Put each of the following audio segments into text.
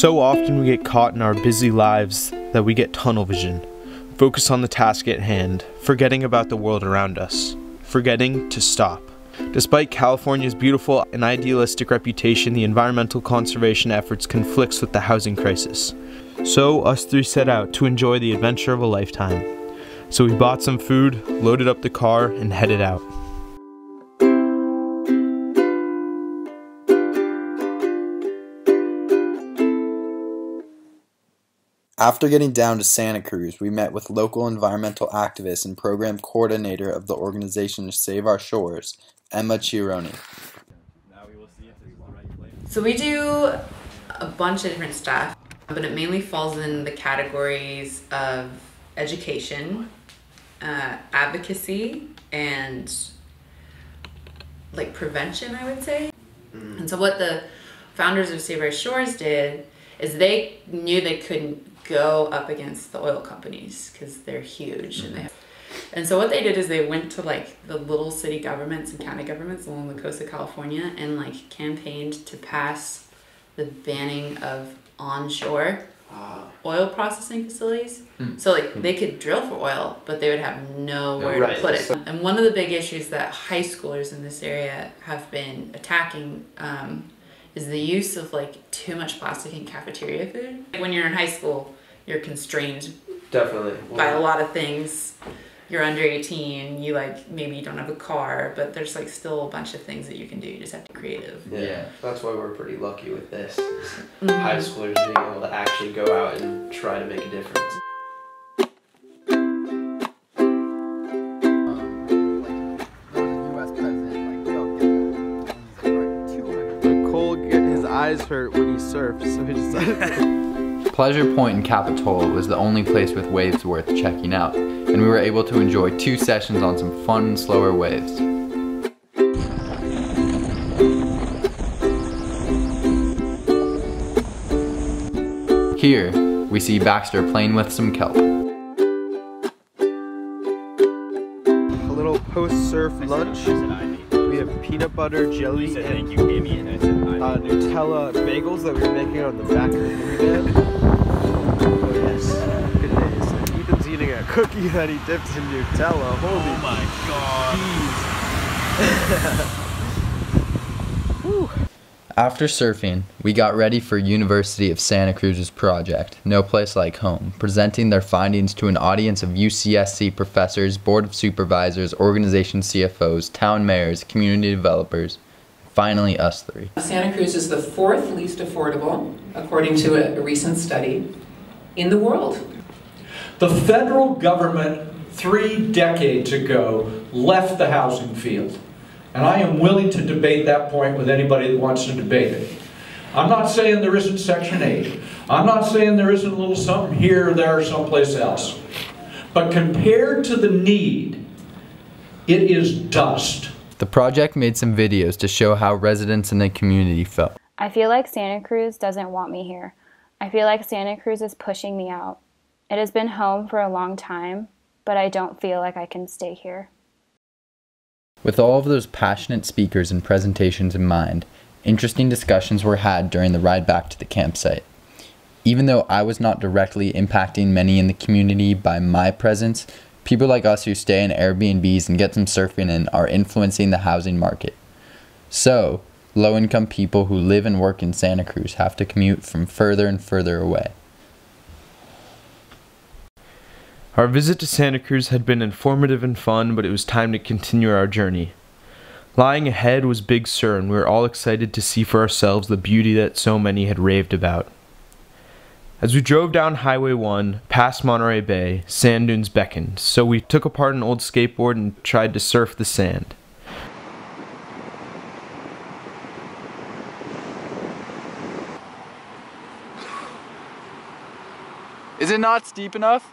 So often we get caught in our busy lives that we get tunnel vision, focus on the task at hand, forgetting about the world around us, forgetting to stop. Despite California's beautiful and idealistic reputation, the environmental conservation efforts conflicts with the housing crisis. So us three set out to enjoy the adventure of a lifetime. So we bought some food, loaded up the car, and headed out. After getting down to Santa Cruz, we met with local environmental activist and program coordinator of the organization Save Our Shores, Emma Chironi. So we do a bunch of different stuff, but it mainly falls in the categories of education, advocacy, and like prevention, I would say. And so what the founders of Save Our Shores did is they knew they couldn't go up against the oil companies because they're huge. And so what they did is they went to like the little city governments and county governments along the coast of California and like campaigned to pass the banning of onshore oil processing facilities. So like they could drill for oil, but they would have nowhere to put it. And one of the big issues that high schoolers in this area have been attacking is the use of like too much plastic in cafeteria food. When you're in high school, you're constrained by a lot of things. You're under 18, you like maybe you don't have a car, but there's like still a bunch of things that you can do. You just have to be creative. Yeah, that's why we're pretty lucky with this. High schoolers being able to actually go out and try to make a difference. Eyes hurt when he surfs, so he decided. Pleasure Point in Capitola was the only place with waves worth checking out, and we were able to enjoy 2 sessions on some fun, slower waves. Here, we see Baxter playing with some kelp. A little post-surf lunch. We have peanut butter, jelly, and Nutella bagels that we were making on the back of the bed. Oh yes, good days. Ethan's eating a cookie that he dipped in Nutella. Holy Oh my god. After surfing, we got ready for University of Santa Cruz's project, No Place Like Home, presenting their findings to an audience of UCSC professors, board of supervisors, organization CFOs, town mayors, community developers, finally us three. Santa Cruz is the 4th least affordable, according to a recent study, in the world. The federal government 3 decades ago left the housing field. And I am willing to debate that point with anybody that wants to debate it. I'm not saying there isn't Section 8. I'm not saying there isn't a little something here or there or someplace else. But compared to the need, it is dust. The project made some videos to show how residents in the community felt. I feel like Santa Cruz doesn't want me here. I feel like Santa Cruz is pushing me out. It has been home for a long time, but I don't feel like I can stay here. With all of those passionate speakers and presentations in mind, interesting discussions were had during the ride back to the campsite. Even though I was not directly impacting many in the community by my presence, people like us who stay in Airbnbs and get some surfing in are influencing the housing market. So, low-income people who live and work in Santa Cruz have to commute from further and further away. Our visit to Santa Cruz had been informative and fun, but it was time to continue our journey. Lying ahead was Big Sur, and we were all excited to see for ourselves the beauty that so many had raved about. As we drove down Highway 1, past Monterey Bay, sand dunes beckoned, so we took apart an old skateboard and tried to surf the sand. Is it not steep enough?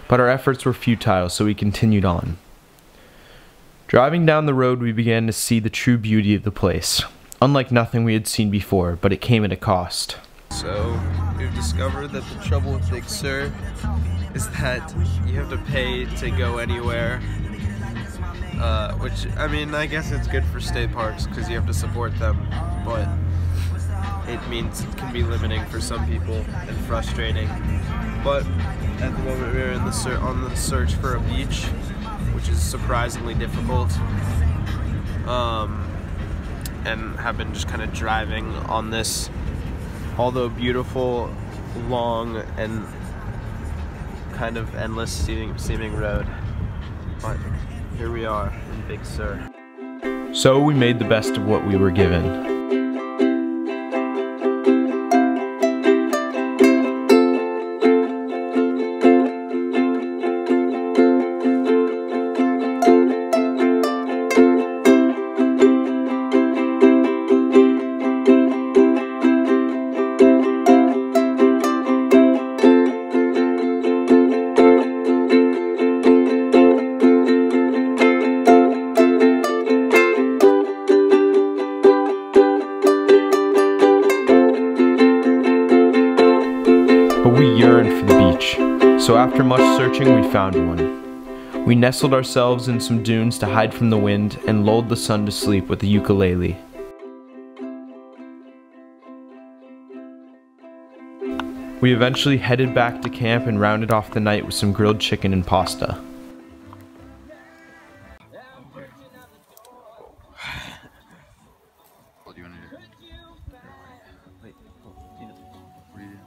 But our efforts were futile, so we continued on. Driving down the road, we began to see the true beauty of the place. Unlike nothing we had seen before, but it came at a cost. So, we've discovered that the trouble with Big Sur is that you have to pay to go anywhere. which, I mean, I guess it's good for state parks because you have to support them, but it means it can be limiting for some people and frustrating. But at the moment we're in on the search for a beach, which is surprisingly difficult, and have been just kind of driving on this, although beautiful, long, and kind of endless seeming road. But here we are in Big Sur. So we made the best of what we were given. But we yearned for the beach, so after much searching we found one. We nestled ourselves in some dunes to hide from the wind and lulled the sun to sleep with the ukulele. We eventually headed back to camp and rounded off the night with some grilled chicken and pasta. What do you want to do? Wait, what are you doing?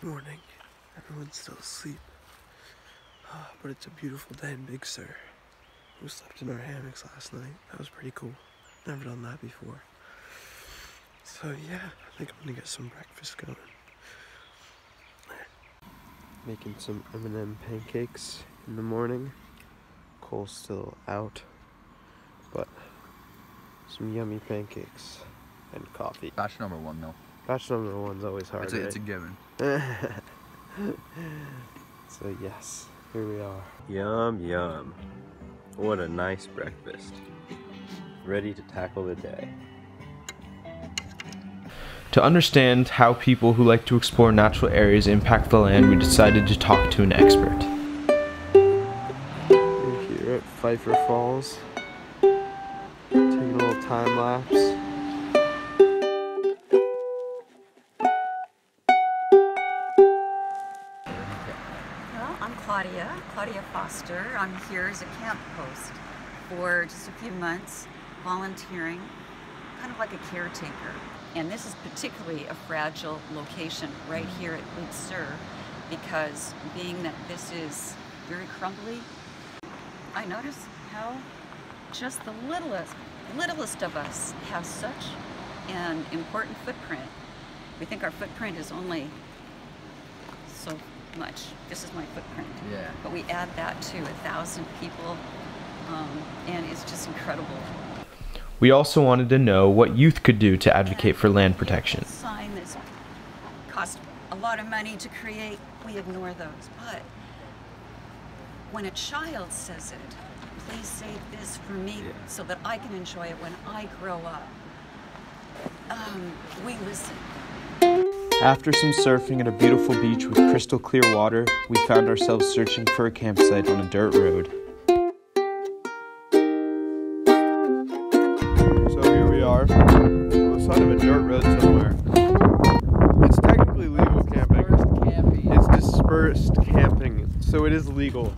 Good morning. Everyone's still asleep. But it's a beautiful day in Big Sur. We slept in our hammocks last night. That was pretty cool. Never done that before. So yeah, I think I'm gonna get some breakfast going. Making some M&M pancakes in the morning. Cole's still out, but some yummy pancakes and coffee. Batch number 1 though. Batch number 1's always hard. It's a given. So yes, here we are. Yum, yum. What a nice breakfast. Ready to tackle the day. To understand how people who like to explore natural areas impact the land, we decided to talk to an expert. We're here at Pfeiffer Falls, taking a little time lapse. Well, I'm Claudia Foster. I'm here as a camp host for just a few months, volunteering, kind of like a caretaker. And this is particularly a fragile location right here at Big Sur, because being that this is very crumbly, I notice how just the littlest of us have such an important footprint. We think our footprint is only so much. This is my footprint. Yeah. But we add that to 1,000 people, and it's just incredible. We also wanted to know what youth could do to advocate for land protection. A sign that's cost a lot of money to create, we ignore those. But when a child says it, please save this for me so that I can enjoy it when I grow up, we listen. After some surfing at a beautiful beach with crystal clear water, we found ourselves searching for a campsite on a dirt road. So here we are, on the side of a dirt road somewhere. It's technically legal camping. It's dispersed camping, so it is legal.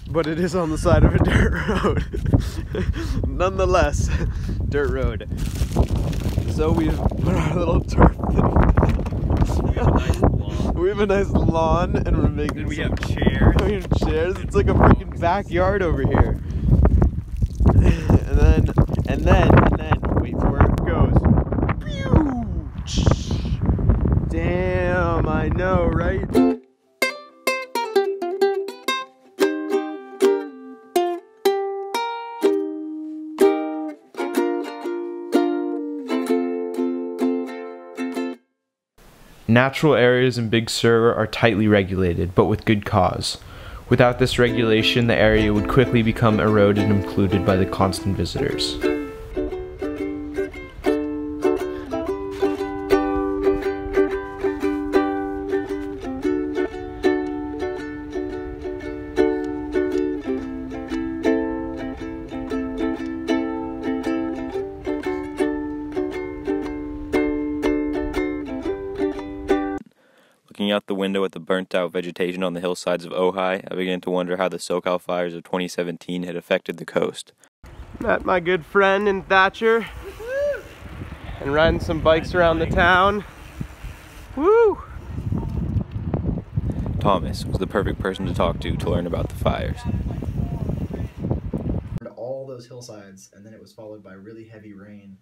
But it is on the side of a dirt road. Nonetheless, dirt road. So we've put our little turf thing. We have a nice lawn, and we're making. And we have chairs. We have chairs. It's like a freaking backyard over here. And then, wait for where it goes. Pew! Damn, I know, right? Natural areas in Big Sur are tightly regulated, but with good cause. Without this regulation, the area would quickly become eroded and polluted by the constant visitors. Looking out the window at the burnt-out vegetation on the hillsides of Ojai, I began to wonder how the SoCal fires of 2017 had affected the coast. Met my good friend in Thatcher, and riding some bikes around the town. Woo! Thomas was the perfect person to talk to learn about the fires. All those hillsides, and then it was followed by really heavy rain,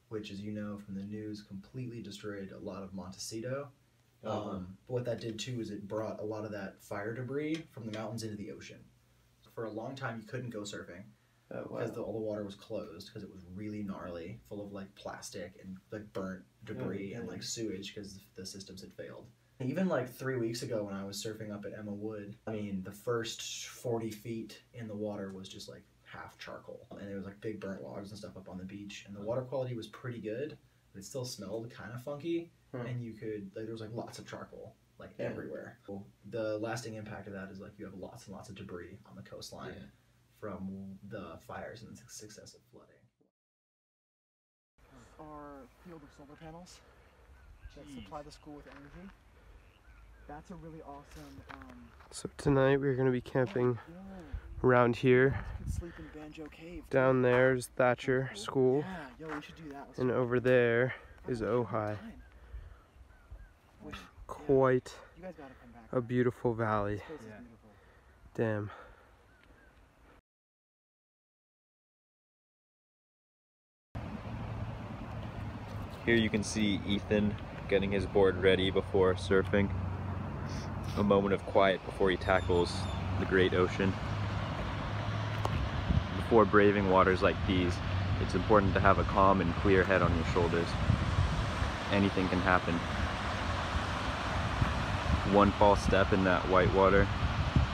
which, as you know from the news, completely destroyed a lot of Montecito. But what that did too is it brought a lot of that fire debris from the mountains into the ocean. For a long time you couldn't go surfing because all the water was closed because it was really gnarly, full of like plastic and like burnt debris and like sewage because the systems had failed. Even like 3 weeks ago when I was surfing up at Emma Wood, I mean the first 40 feet in the water was just like half charcoal, and there was like big burnt logs and stuff up on the beach, and the water quality was pretty good, but it still smelled kind of funky. And you could, like, there was like lots of charcoal, like everywhere. The lasting impact of that is like you have lots and lots of debris on the coastline from the fires and the successive flooding. Our field of solar panels that supply the school with energy. That's a really awesome. So tonight we're going to be camping around here. Sleep in Banjo Cave. Down there is Thatcher School. Yeah, yo, we should do that. And over there is Ojai. Quite a beautiful valley. Damn. Here you can see Ethan getting his board ready before surfing. A moment of quiet before he tackles the great ocean. Before braving waters like these, it's important to have a calm and clear head on your shoulders. Anything can happen. One false step in that white water,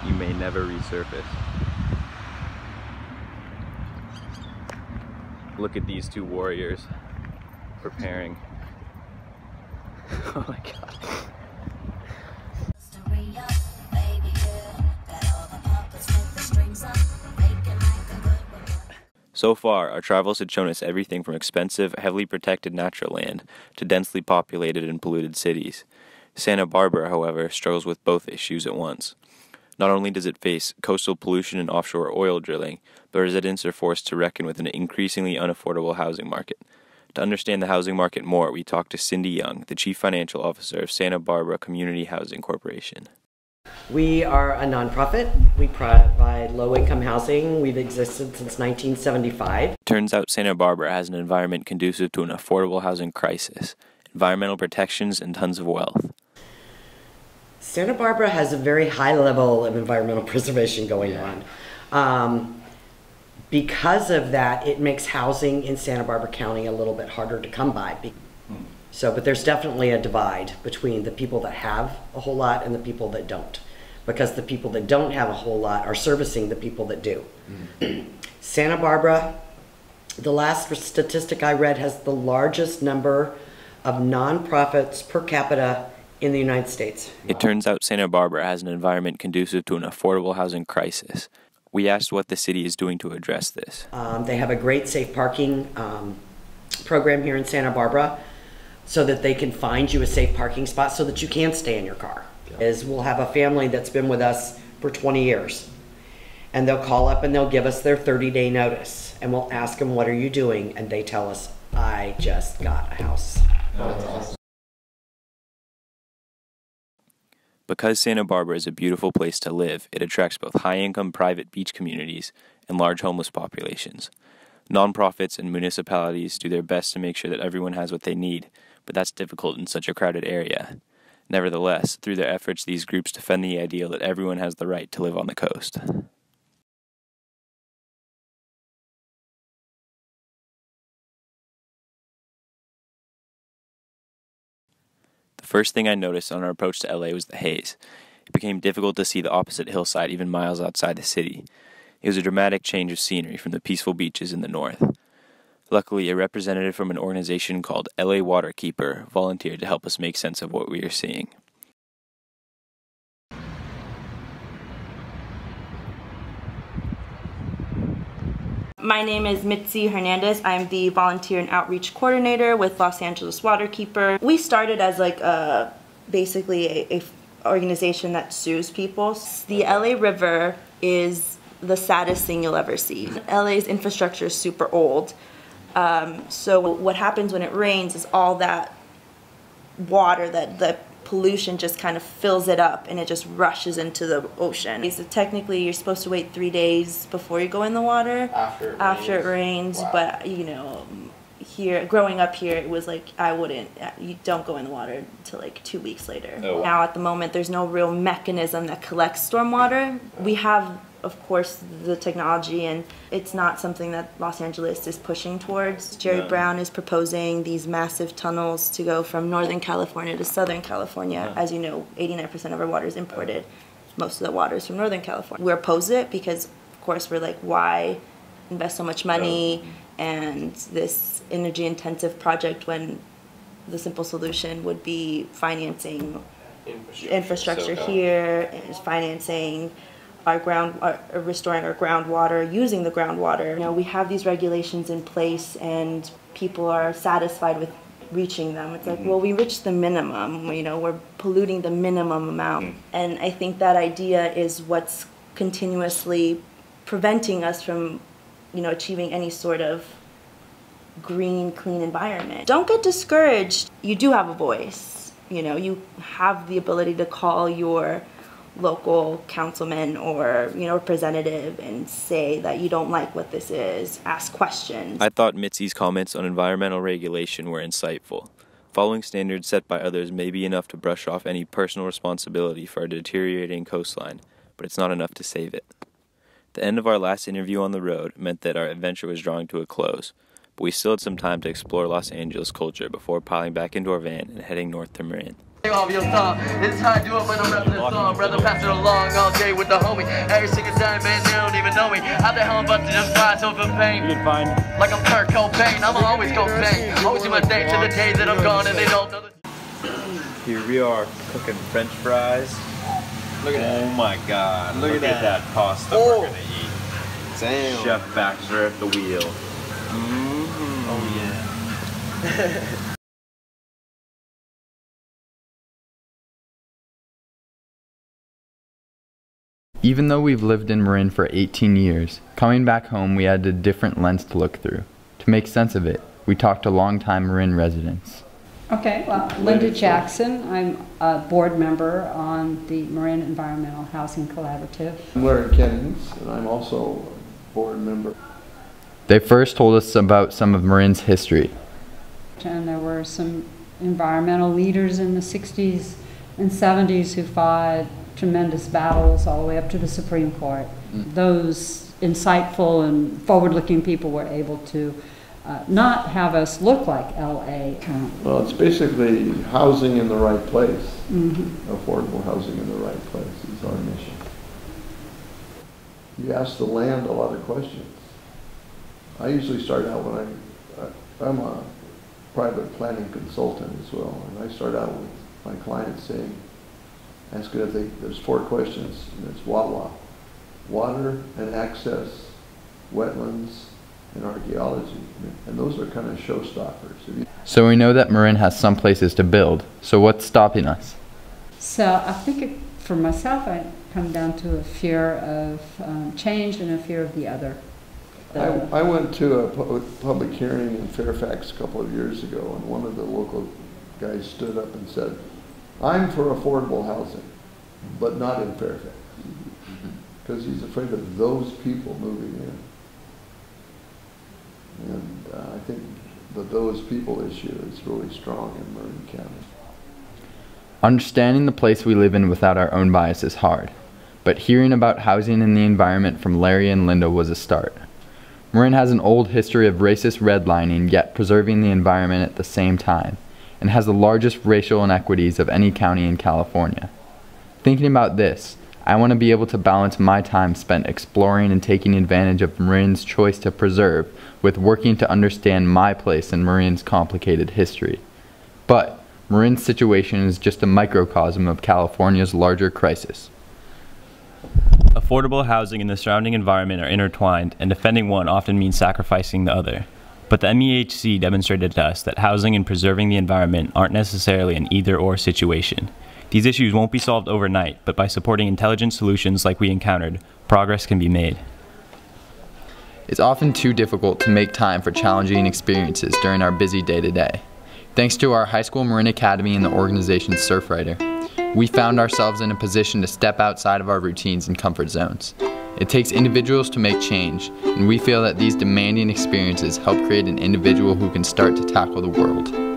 you may never resurface. Look at these two warriors preparing. Oh my god. So far, our travels had shown us everything from expensive, heavily protected natural land to densely populated and polluted cities. Santa Barbara, however, struggles with both issues at once. Not only does it face coastal pollution and offshore oil drilling, but residents are forced to reckon with an increasingly unaffordable housing market. To understand the housing market more, we talked to Cindy Young, the Chief Financial Officer of Santa Barbara Community Housing Corporation. We are a nonprofit. We provide low-income housing. We've existed since 1975. Turns out Santa Barbara has an environment conducive to an affordable housing crisis, environmental protections, and tons of wealth. Santa Barbara has a very high level of environmental preservation going on. Because of that, it makes housing in Santa Barbara County a little bit harder to come by. So, but there's definitely a divide between the people that have a whole lot and the people that don't. Because the people that don't have a whole lot are servicing the people that do. Santa Barbara, the last statistic I read, has the largest number of nonprofits per capita in the United States. It turns out Santa Barbara has an environment conducive to an affordable housing crisis. We asked what the city is doing to address this. They have a great safe parking program here in Santa Barbara so that they can find you a safe parking spot so that you can stay in your car. We'll have a family that's been with us for 20 years. And they'll call up and they'll give us their 30-day notice. And we'll ask them, what are you doing? And they tell us, I just got a house. That's awesome. Because Santa Barbara is a beautiful place to live, it attracts both high-income private beach communities and large homeless populations. Nonprofits and municipalities do their best to make sure that everyone has what they need, but that's difficult in such a crowded area. Nevertheless, through their efforts, these groups defend the ideal that everyone has the right to live on the coast. The First thing I noticed on our approach to LA was the haze. It became difficult to see the opposite hillside even miles outside the city. It was a dramatic change of scenery from the peaceful beaches in the north. Luckily, a representative from an organization called LA Waterkeeper volunteered to help us make sense of what we were seeing. My name is Mitzi Hernandez. I'm the volunteer and outreach coordinator with Los Angeles Waterkeeper. We started as like basically a organization that sues people. The LA River is the saddest thing you'll ever see. LA's infrastructure is super old. So what happens when it rains is all that water, that the pollution just kind of fills it up and it just rushes into the ocean. So technically you're supposed to wait 3 days before you go in the water. After it rains. Wow. But you know, here, growing up here, it was like you don't go in the water until like 2 weeks later. Oh. Now at the moment there's no real mechanism that collects stormwater. We have, of course, the technology, and it's not something that Los Angeles is pushing towards. Jerry Brown is proposing these massive tunnels to go from Northern California to Southern California. As you know, 89% of our water is imported. Most of the water is from Northern California. We oppose it because, of course, we're like, why invest so much money and this energy-intensive project when the simple solution would be financing infrastructure here, and financing restoring our groundwater, using the groundwater. You know, we have these regulations in place and people are satisfied with reaching them. It's like, well, we reached the minimum, you know, we're polluting the minimum amount. And I think that idea is what's continuously preventing us from, you know, achieving any sort of green, clean environment. Don't get discouraged. You do have a voice. You know, you have the ability to call your local councilman or, you know, representative and say that you don't like what this is, ask questions. I thought Mitzi's comments on environmental regulation were insightful. Following standards set by others may be enough to brush off any personal responsibility for our deteriorating coastline, but it's not enough to save it. The end of our last interview on the road meant that our adventure was drawing to a close, but we still had some time to explore Los Angeles culture before piling back into our van and heading north to Marin. Off your song. This is how I do it when I'm rapping this song. Brother, pass it along all day with the homie. Every single time, man, they don't even know me. How the hell I'm about to just rise over pain? You can find like I'm Kurt Cobain. I'ma always go bang. Always do my thing to the day that I'm gone and they don't know the... Here we are cooking French fries. Look at that. Oh my God. Look at that pasta we're gonna eat. Damn. Chef Baxter at the wheel. Oh yeah. Even though we've lived in Marin for 18 years, coming back home we had a different lens to look through. To make sense of it, we talked to longtime Marin residents. Okay, well, Linda Jackson. I'm a board member on the Marin Environmental Housing Collaborative. I'm Larry Kennings, and I'm also a board member. They first told us about some of Marin's history. And there were some environmental leaders in the 60s and 70s who fought tremendous battles all the way up to the Supreme Court. Those insightful and forward-looking people were able to not have us look like LA. Well, it's basically housing in the right place. Affordable housing in the right place is our mission. You ask the land a lot of questions. I usually start out when I'm a private planning consultant as well, and I start out with my clients saying, ask it if there's 4 questions, and it's WAWA. Water and access, wetlands, and archaeology. And those are kind of showstoppers. So we know that Marin has some places to build. So what's stopping us? So I think for myself, I come down to a fear of change and a fear of the other. I went to a public hearing in Fairfax a couple of years ago, and one of the local guys stood up and said, I'm for affordable housing, but not in Fairfax. Because he's afraid of those people moving in. And I think the those people issue is really strong in Marin County. Understanding the place we live in without our own bias is hard, but hearing about housing and the environment from Larry and Linda was a start. Marin has an old history of racist redlining, yet preserving the environment at the same time. and has the largest racial inequities of any county in California. Thinking about this, I want to be able to balance my time spent exploring and taking advantage of Marin's choice to preserve with working to understand my place in Marin's complicated history. But Marin's situation is just a microcosm of California's larger crisis. Affordable housing and the surrounding environment are intertwined, and defending one often means sacrificing the other. But the MEHC demonstrated to us that housing and preserving the environment aren't necessarily an either-or situation. These issues won't be solved overnight, but by supporting intelligent solutions like we encountered, progress can be made. It's often too difficult to make time for challenging experiences during our busy day-to-day. Thanks to our high school Marin Academy and the organization's Surfrider, we found ourselves in a position to step outside of our routines and comfort zones. It takes individuals to make change, and we feel that these demanding experiences help create an individual who can start to tackle the world.